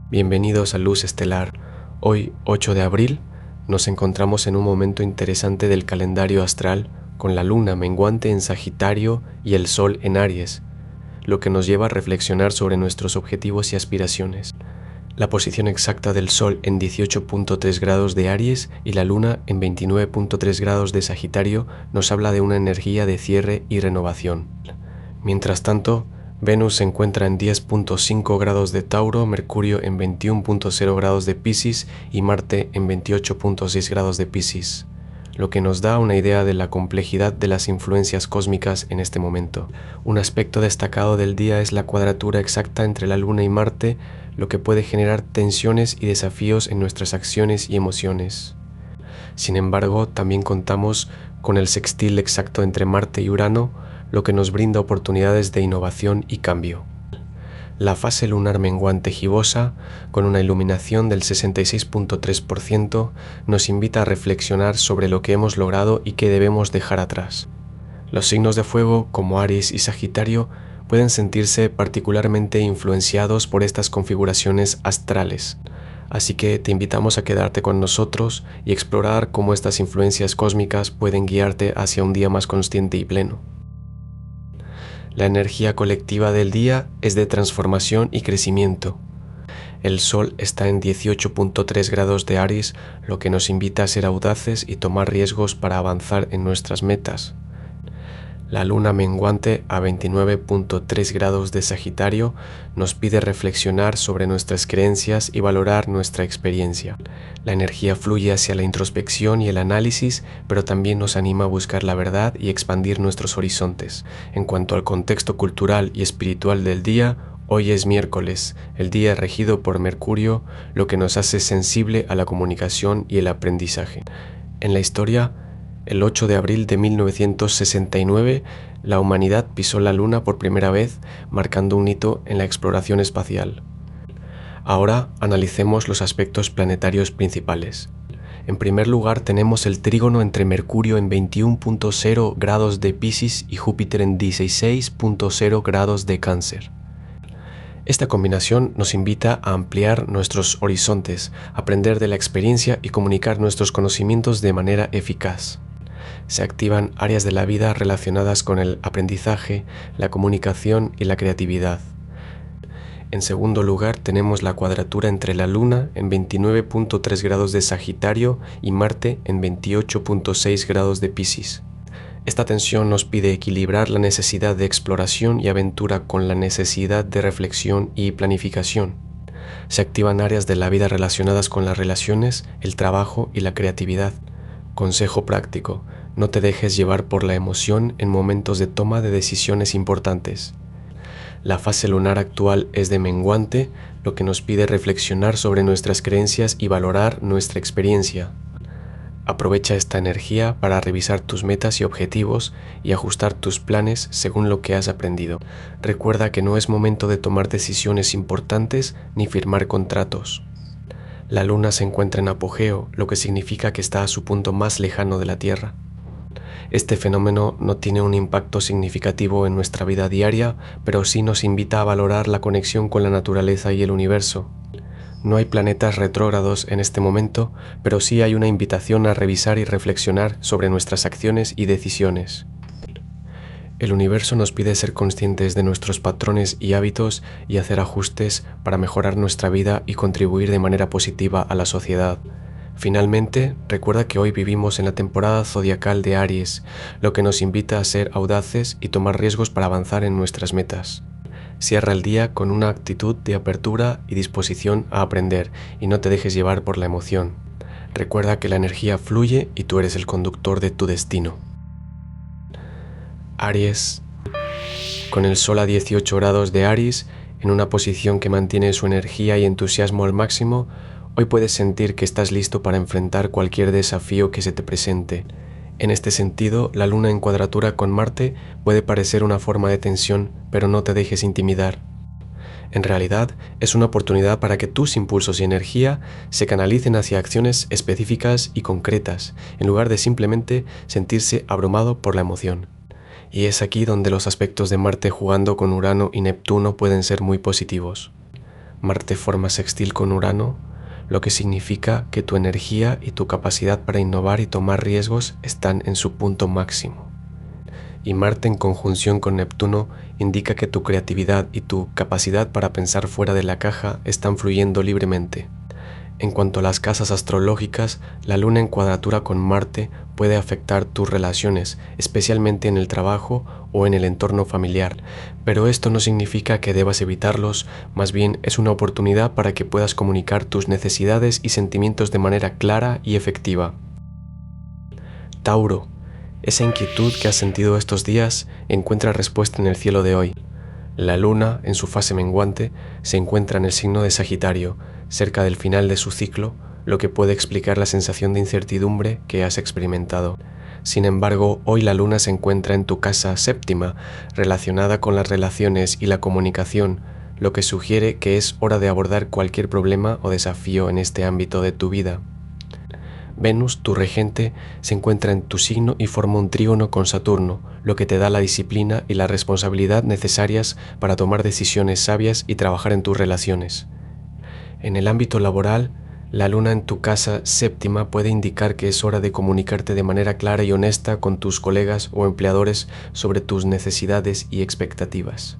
Bienvenidos a Luz Estelar. Hoy, 8 de abril, nos encontramos en un momento interesante del calendario astral con la luna menguante en Sagitario y el sol en Aries, lo que nos lleva a reflexionar sobre nuestros objetivos y aspiraciones. La posición exacta del sol en 18.3 grados de Aries y la luna en 29.3 grados de Sagitario nos habla de una energía de cierre y renovación. Mientras tanto, Venus se encuentra en 10.5 grados de Tauro, Mercurio en 21.0 grados de Piscis y Marte en 28.6 grados de Piscis, lo que nos da una idea de la complejidad de las influencias cósmicas en este momento. Un aspecto destacado del día es la cuadratura exacta entre la Luna y Marte, lo que puede generar tensiones y desafíos en nuestras acciones y emociones. Sin embargo, también contamos con el sextil exacto entre Marte y Urano, lo que nos brinda oportunidades de innovación y cambio. La fase lunar menguante gibosa, con una iluminación del 66.3%, nos invita a reflexionar sobre lo que hemos logrado y que debemos dejar atrás. Los signos de fuego, como Aries y Sagitario, pueden sentirse particularmente influenciados por estas configuraciones astrales, así que te invitamos a quedarte con nosotros y explorar cómo estas influencias cósmicas pueden guiarte hacia un día más consciente y pleno. La energía colectiva del día es de transformación y crecimiento. El Sol está en 18.3 grados de Aries, lo que nos invita a ser audaces y tomar riesgos para avanzar en nuestras metas. La Luna menguante a 29.3 grados de Sagitario nos pide reflexionar sobre nuestras creencias y valorar nuestra experiencia. La energía fluye hacia la introspección y el análisis, pero también nos anima a buscar la verdad y expandir nuestros horizontes. En cuanto al contexto cultural y espiritual del día, hoy es miércoles, el día regido por Mercurio, lo que nos hace sensible a la comunicación y el aprendizaje. En la historia, el 8 de abril de 1969, la humanidad pisó la Luna por primera vez, marcando un hito en la exploración espacial. Ahora analicemos los aspectos planetarios principales. En primer lugar tenemos el trígono entre Mercurio en 21.0 grados de Piscis y Júpiter en 16.0 grados de Cáncer. Esta combinación nos invita a ampliar nuestros horizontes, aprender de la experiencia y comunicar nuestros conocimientos de manera eficaz. Se activan áreas de la vida relacionadas con el aprendizaje, la comunicación y la creatividad. En segundo lugar tenemos la cuadratura entre la Luna en 29.3 grados de Sagitario y Marte en 28.6 grados de Piscis. Esta tensión nos pide equilibrar la necesidad de exploración y aventura con la necesidad de reflexión y planificación. Se activan áreas de la vida relacionadas con las relaciones, el trabajo y la creatividad. Consejo práctico: no te dejes llevar por la emoción en momentos de toma de decisiones importantes. La fase lunar actual es de menguante, lo que nos pide reflexionar sobre nuestras creencias y valorar nuestra experiencia. Aprovecha esta energía para revisar tus metas y objetivos y ajustar tus planes según lo que has aprendido. Recuerda que no es momento de tomar decisiones importantes ni firmar contratos. La Luna se encuentra en apogeo, lo que significa que está a su punto más lejano de la Tierra. Este fenómeno no tiene un impacto significativo en nuestra vida diaria, pero sí nos invita a valorar la conexión con la naturaleza y el universo. No hay planetas retrógrados en este momento, pero sí hay una invitación a revisar y reflexionar sobre nuestras acciones y decisiones. El universo nos pide ser conscientes de nuestros patrones y hábitos y hacer ajustes para mejorar nuestra vida y contribuir de manera positiva a la sociedad. Finalmente, recuerda que hoy vivimos en la temporada zodiacal de Aries, lo que nos invita a ser audaces y tomar riesgos para avanzar en nuestras metas. Cierra el día con una actitud de apertura y disposición a aprender, y no te dejes llevar por la emoción. Recuerda que la energía fluye y tú eres el conductor de tu destino. Aries. Con el Sol a 18 grados de Aries, en una posición que mantiene su energía y entusiasmo al máximo, hoy puedes sentir que estás listo para enfrentar cualquier desafío que se te presente. En este sentido, la Luna en cuadratura con Marte puede parecer una forma de tensión, pero no te dejes intimidar. En realidad, es una oportunidad para que tus impulsos y energía se canalicen hacia acciones específicas y concretas, en lugar de simplemente sentirse abrumado por la emoción. Y es aquí donde los aspectos de Marte jugando con Urano y Neptuno pueden ser muy positivos. Marte forma sextil con Urano, lo que significa que tu energía y tu capacidad para innovar y tomar riesgos están en su punto máximo. Y Marte en conjunción con Neptuno indica que tu creatividad y tu capacidad para pensar fuera de la caja están fluyendo libremente. En cuanto a las casas astrológicas, la Luna en cuadratura con Marte puede afectar tus relaciones, especialmente en el trabajo o en el entorno familiar, pero esto no significa que debas evitarlos, más bien es una oportunidad para que puedas comunicar tus necesidades y sentimientos de manera clara y efectiva. Tauro, esa inquietud que has sentido estos días encuentra respuesta en el cielo de hoy. La Luna, en su fase menguante, se encuentra en el signo de Sagitario, cerca del final de su ciclo, lo que puede explicar la sensación de incertidumbre que has experimentado. Sin embargo, hoy la Luna se encuentra en tu casa séptima, relacionada con las relaciones y la comunicación, lo que sugiere que es hora de abordar cualquier problema o desafío en este ámbito de tu vida. Venus, tu regente, se encuentra en tu signo y forma un trígono con Saturno, lo que te da la disciplina y la responsabilidad necesarias para tomar decisiones sabias y trabajar en tus relaciones. En el ámbito laboral, la Luna en tu casa séptima puede indicar que es hora de comunicarte de manera clara y honesta con tus colegas o empleadores sobre tus necesidades y expectativas.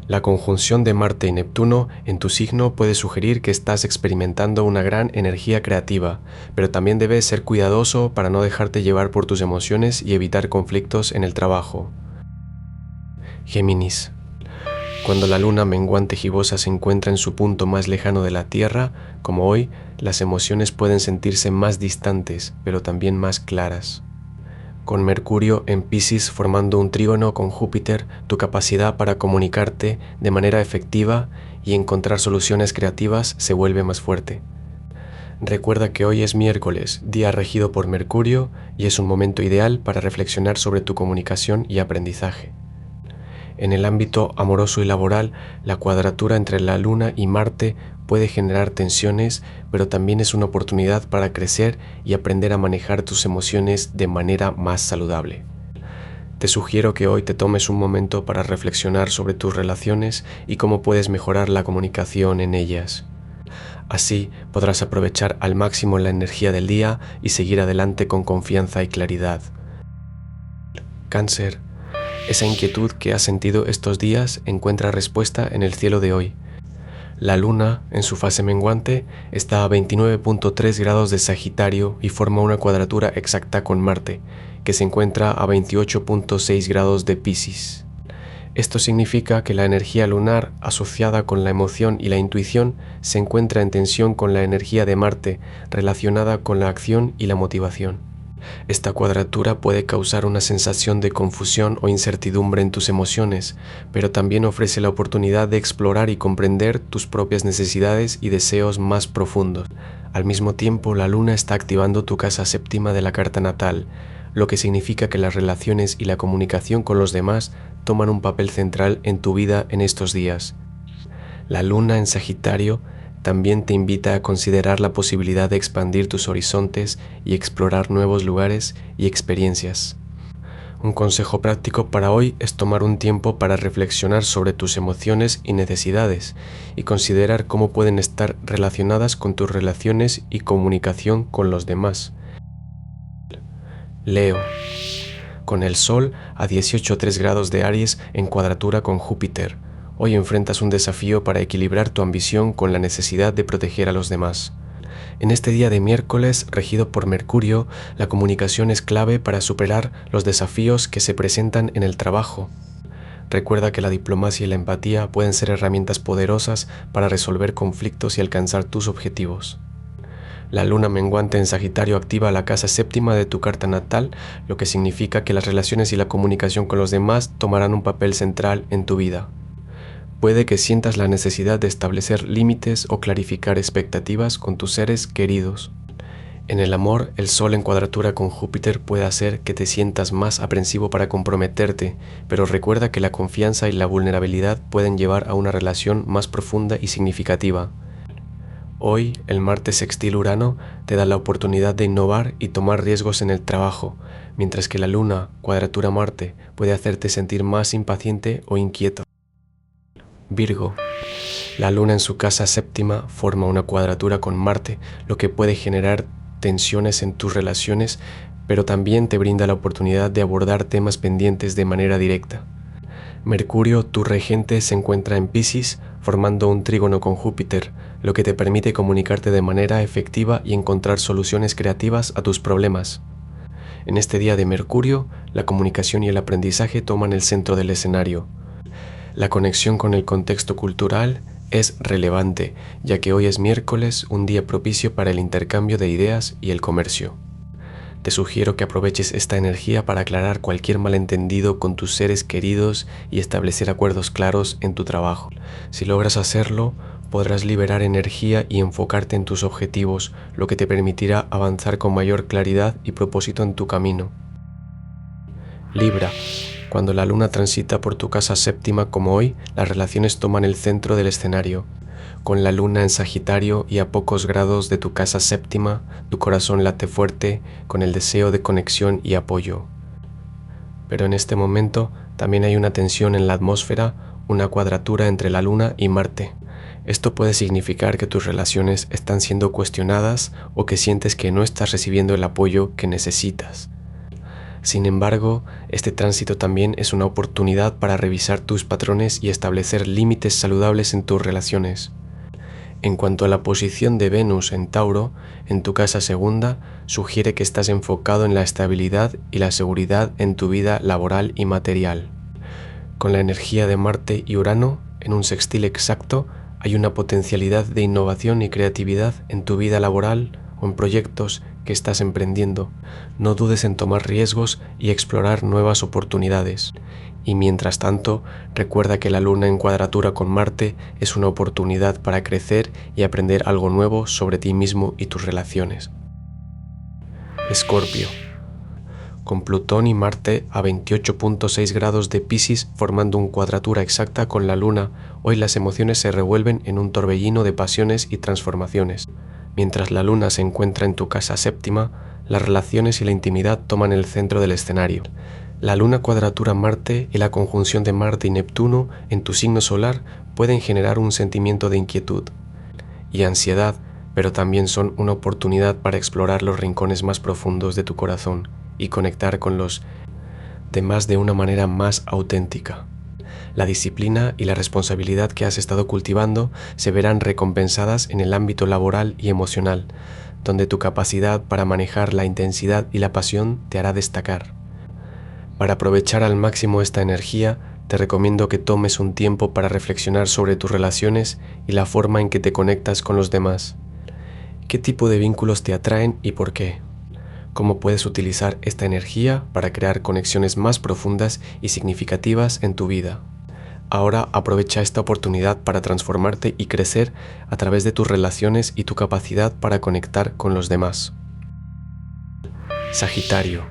La conjunción de Marte y Neptuno en tu signo puede sugerir que estás experimentando una gran energía creativa, pero también debes ser cuidadoso para no dejarte llevar por tus emociones y evitar conflictos en el trabajo. Géminis. Cuando la luna menguante gibosa se encuentra en su punto más lejano de la Tierra, como hoy, las emociones pueden sentirse más distantes, pero también más claras. Con Mercurio en Piscis formando un trígono con Júpiter, tu capacidad para comunicarte de manera efectiva y encontrar soluciones creativas se vuelve más fuerte. Recuerda que hoy es miércoles, día regido por Mercurio, y es un momento ideal para reflexionar sobre tu comunicación y aprendizaje. En el ámbito amoroso y laboral, la cuadratura entre la Luna y Marte puede generar tensiones, pero también es una oportunidad para crecer y aprender a manejar tus emociones de manera más saludable. Te sugiero que hoy te tomes un momento para reflexionar sobre tus relaciones y cómo puedes mejorar la comunicación en ellas. Así podrás aprovechar al máximo la energía del día y seguir adelante con confianza y claridad. Cáncer. Esa inquietud que has sentido estos días encuentra respuesta en el cielo de hoy. La Luna, en su fase menguante, está a 29.3 grados de Sagitario y forma una cuadratura exacta con Marte, que se encuentra a 28.6 grados de Piscis. Esto significa que la energía lunar, asociada con la emoción y la intuición, se encuentra en tensión con la energía de Marte, relacionada con la acción y la motivación. Esta cuadratura puede causar una sensación de confusión o incertidumbre en tus emociones, pero también ofrece la oportunidad de explorar y comprender tus propias necesidades y deseos más profundos. Al mismo tiempo, la Luna está activando tu casa séptima de la carta natal, lo que significa que las relaciones y la comunicación con los demás toman un papel central en tu vida en estos días. La Luna en Sagitario también te invita a considerar la posibilidad de expandir tus horizontes y explorar nuevos lugares y experiencias. Un consejo práctico para hoy es tomar un tiempo para reflexionar sobre tus emociones y necesidades y considerar cómo pueden estar relacionadas con tus relaciones y comunicación con los demás. Leo. Con el Sol a 18,3 grados de Aries en cuadratura con Júpiter, hoy enfrentas un desafío para equilibrar tu ambición con la necesidad de proteger a los demás. En este día de miércoles, regido por Mercurio, la comunicación es clave para superar los desafíos que se presentan en el trabajo. Recuerda que la diplomacia y la empatía pueden ser herramientas poderosas para resolver conflictos y alcanzar tus objetivos. La luna menguante en Sagitario activa la casa séptima de tu carta natal, lo que significa que las relaciones y la comunicación con los demás tomarán un papel central en tu vida. Puede que sientas la necesidad de establecer límites o clarificar expectativas con tus seres queridos. En el amor, el Sol en cuadratura con Júpiter puede hacer que te sientas más aprensivo para comprometerte, pero recuerda que la confianza y la vulnerabilidad pueden llevar a una relación más profunda y significativa. Hoy, el Marte sextil Urano te da la oportunidad de innovar y tomar riesgos en el trabajo, mientras que la Luna, cuadratura Marte, puede hacerte sentir más impaciente o inquieto. Virgo. La luna en su casa séptima forma una cuadratura con Marte, lo que puede generar tensiones en tus relaciones, pero también te brinda la oportunidad de abordar temas pendientes de manera directa. Mercurio, tu regente, se encuentra en Piscis, formando un trígono con Júpiter, lo que te permite comunicarte de manera efectiva y encontrar soluciones creativas a tus problemas. En este día de Mercurio, la comunicación y el aprendizaje toman el centro del escenario. La conexión con el contexto cultural es relevante, ya que hoy es miércoles, un día propicio para el intercambio de ideas y el comercio. Te sugiero que aproveches esta energía para aclarar cualquier malentendido con tus seres queridos y establecer acuerdos claros en tu trabajo. Si logras hacerlo, podrás liberar energía y enfocarte en tus objetivos, lo que te permitirá avanzar con mayor claridad y propósito en tu camino. Libra. Cuando la luna transita por tu casa séptima como hoy, las relaciones toman el centro del escenario. Con la luna en Sagitario y a pocos grados de tu casa séptima, tu corazón late fuerte con el deseo de conexión y apoyo. Pero en este momento también hay una tensión en la atmósfera, una cuadratura entre la luna y Marte. Esto puede significar que tus relaciones están siendo cuestionadas o que sientes que no estás recibiendo el apoyo que necesitas. Sin embargo, este tránsito también es una oportunidad para revisar tus patrones y establecer límites saludables en tus relaciones. En cuanto a la posición de Venus en Tauro, en tu casa segunda, sugiere que estás enfocado en la estabilidad y la seguridad en tu vida laboral y material. Con la energía de Marte y Urano, en un sextil exacto, hay una potencialidad de innovación y creatividad en tu vida laboral o en proyectos que estás emprendiendo. No dudes en tomar riesgos y explorar nuevas oportunidades. Y mientras tanto, recuerda que la luna en cuadratura con Marte es una oportunidad para crecer y aprender algo nuevo sobre ti mismo y tus relaciones. Escorpio. Con Plutón y Marte a 28.6 grados de Piscis formando una cuadratura exacta con la luna, hoy las emociones se revuelven en un torbellino de pasiones y transformaciones. Mientras la luna se encuentra en tu casa séptima, las relaciones y la intimidad toman el centro del escenario. La luna cuadratura Marte y la conjunción de Marte y Neptuno en tu signo solar pueden generar un sentimiento de inquietud y ansiedad, pero también son una oportunidad para explorar los rincones más profundos de tu corazón y conectar con los demás de una manera más auténtica. La disciplina y la responsabilidad que has estado cultivando se verán recompensadas en el ámbito laboral y emocional, donde tu capacidad para manejar la intensidad y la pasión te hará destacar. Para aprovechar al máximo esta energía, te recomiendo que tomes un tiempo para reflexionar sobre tus relaciones y la forma en que te conectas con los demás. ¿Qué tipo de vínculos te atraen y por qué? ¿Cómo puedes utilizar esta energía para crear conexiones más profundas y significativas en tu vida? Ahora aprovecha esta oportunidad para transformarte y crecer a través de tus relaciones y tu capacidad para conectar con los demás. Sagitario.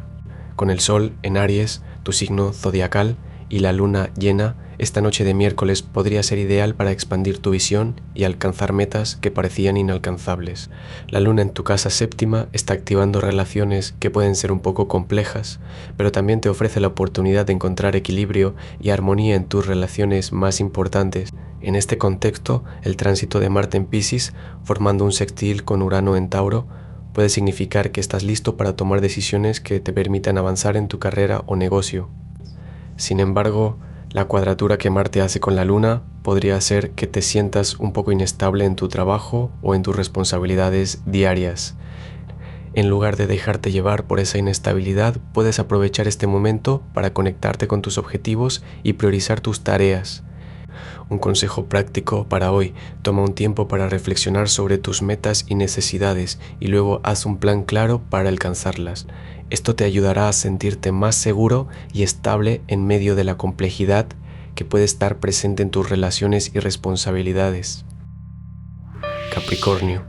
Con el Sol en Aries, tu signo zodiacal, y la luna llena, esta noche de miércoles podría ser ideal para expandir tu visión y alcanzar metas que parecían inalcanzables. La luna en tu casa séptima está activando relaciones que pueden ser un poco complejas, pero también te ofrece la oportunidad de encontrar equilibrio y armonía en tus relaciones más importantes. En este contexto, el tránsito de Marte en Piscis, formando un sextil con Urano en Tauro, puede significar que estás listo para tomar decisiones que te permitan avanzar en tu carrera o negocio. Sin embargo, la cuadratura que Marte hace con la Luna podría hacer que te sientas un poco inestable en tu trabajo o en tus responsabilidades diarias. En lugar de dejarte llevar por esa inestabilidad, puedes aprovechar este momento para conectarte con tus objetivos y priorizar tus tareas. Un consejo práctico para hoy: toma un tiempo para reflexionar sobre tus metas y necesidades y luego haz un plan claro para alcanzarlas. Esto te ayudará a sentirte más seguro y estable en medio de la complejidad que puede estar presente en tus relaciones y responsabilidades. Capricornio.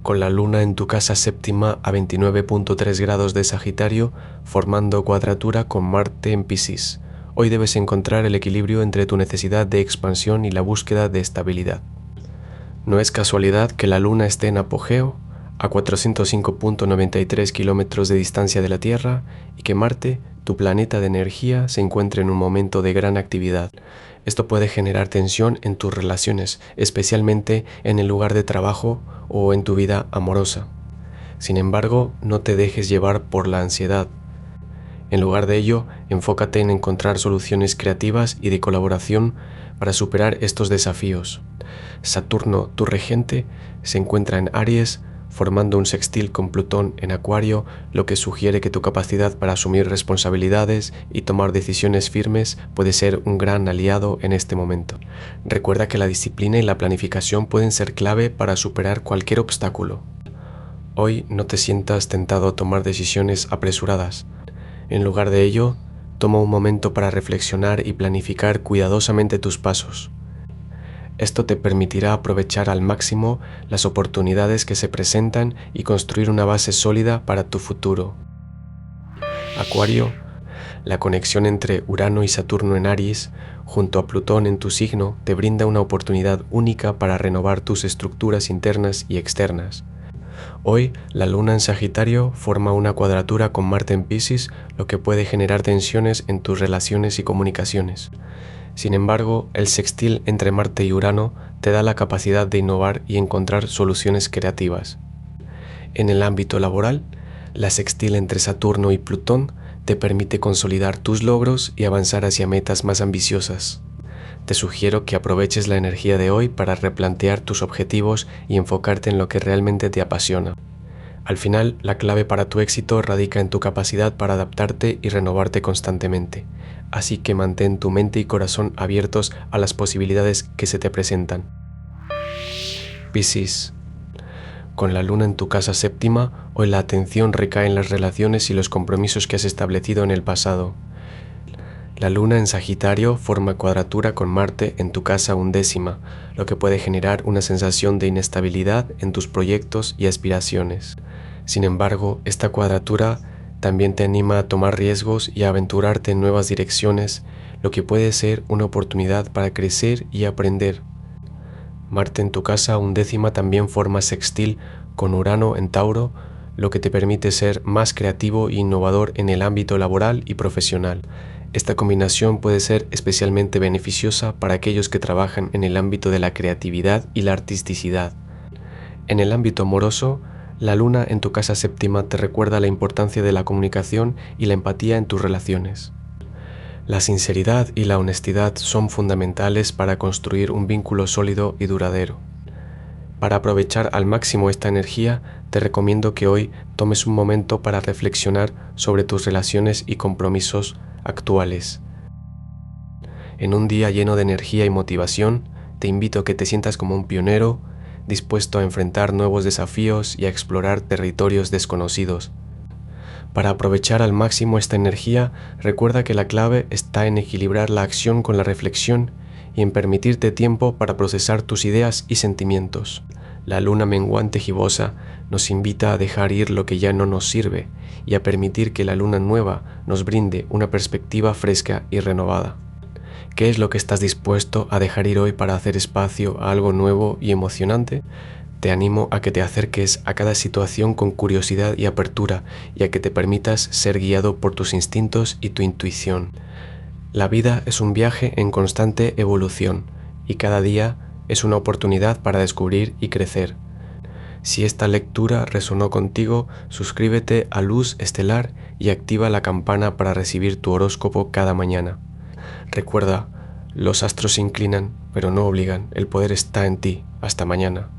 Con la luna en tu casa séptima a 29.3 grados de Sagitario, formando cuadratura con Marte en Piscis. Hoy debes encontrar el equilibrio entre tu necesidad de expansión y la búsqueda de estabilidad. No es casualidad que la luna esté en apogeo, a 405.93 kilómetros de distancia de la Tierra, y que Marte tu planeta de energía se encuentra en un momento de gran actividad. Esto puede generar tensión en tus relaciones, especialmente en el lugar de trabajo o en tu vida amorosa. Sin embargo, no te dejes llevar por la ansiedad. En lugar de ello, enfócate en encontrar soluciones creativas y de colaboración para superar estos desafíos. Saturno, tu regente, se encuentra en Aries, formando un sextil con Plutón en Acuario, lo que sugiere que tu capacidad para asumir responsabilidades y tomar decisiones firmes puede ser un gran aliado en este momento. Recuerda que la disciplina y la planificación pueden ser clave para superar cualquier obstáculo. Hoy no te sientas tentado a tomar decisiones apresuradas. En lugar de ello, toma un momento para reflexionar y planificar cuidadosamente tus pasos. Esto te permitirá aprovechar al máximo las oportunidades que se presentan y construir una base sólida para tu futuro. Acuario, la conexión entre Urano y Saturno en Aries, junto a Plutón en tu signo, te brinda una oportunidad única para renovar tus estructuras internas y externas. Hoy, la Luna en Sagitario forma una cuadratura con Marte en Piscis, lo que puede generar tensiones en tus relaciones y comunicaciones. Sin embargo, el sextil entre Marte y Urano te da la capacidad de innovar y encontrar soluciones creativas. En el ámbito laboral, la sextil entre Saturno y Plutón te permite consolidar tus logros y avanzar hacia metas más ambiciosas. Te sugiero que aproveches la energía de hoy para replantear tus objetivos y enfocarte en lo que realmente te apasiona. Al final, la clave para tu éxito radica en tu capacidad para adaptarte y renovarte constantemente. Así que mantén tu mente y corazón abiertos a las posibilidades que se te presentan. Piscis. Con la Luna en tu casa séptima, hoy la atención recae en las relaciones y los compromisos que has establecido en el pasado. La Luna en Sagitario forma cuadratura con Marte en tu casa 11ª, lo que puede generar una sensación de inestabilidad en tus proyectos y aspiraciones. Sin embargo, esta cuadratura también te anima a tomar riesgos y a aventurarte en nuevas direcciones, lo que puede ser una oportunidad para crecer y aprender. Marte en tu casa 11ª también forma sextil con Urano en Tauro, lo que te permite ser más creativo e innovador en el ámbito laboral y profesional. Esta combinación puede ser especialmente beneficiosa para aquellos que trabajan en el ámbito de la creatividad y la artisticidad. En el ámbito amoroso, la Luna en tu casa séptima te recuerda la importancia de la comunicación y la empatía en tus relaciones. La sinceridad y la honestidad son fundamentales para construir un vínculo sólido y duradero. Para aprovechar al máximo esta energía, te recomiendo que hoy tomes un momento para reflexionar sobre tus relaciones y compromisos actuales. En un día lleno de energía y motivación, te invito a que te sientas como un pionero, dispuesto a enfrentar nuevos desafíos y a explorar territorios desconocidos. Para aprovechar al máximo esta energía, recuerda que la clave está en equilibrar la acción con la reflexión y en permitirte tiempo para procesar tus ideas y sentimientos. La luna menguante gibosa nos invita a dejar ir lo que ya no nos sirve y a permitir que la luna nueva nos brinde una perspectiva fresca y renovada. ¿Qué es lo que estás dispuesto a dejar ir hoy para hacer espacio a algo nuevo y emocionante? Te animo a que te acerques a cada situación con curiosidad y apertura y a que te permitas ser guiado por tus instintos y tu intuición. La vida es un viaje en constante evolución y cada día es una oportunidad para descubrir y crecer. Si esta lectura resonó contigo, suscríbete a Luz Estelar y activa la campana para recibir tu horóscopo cada mañana. Recuerda, los astros se inclinan, pero no obligan. El poder está en ti. Hasta mañana.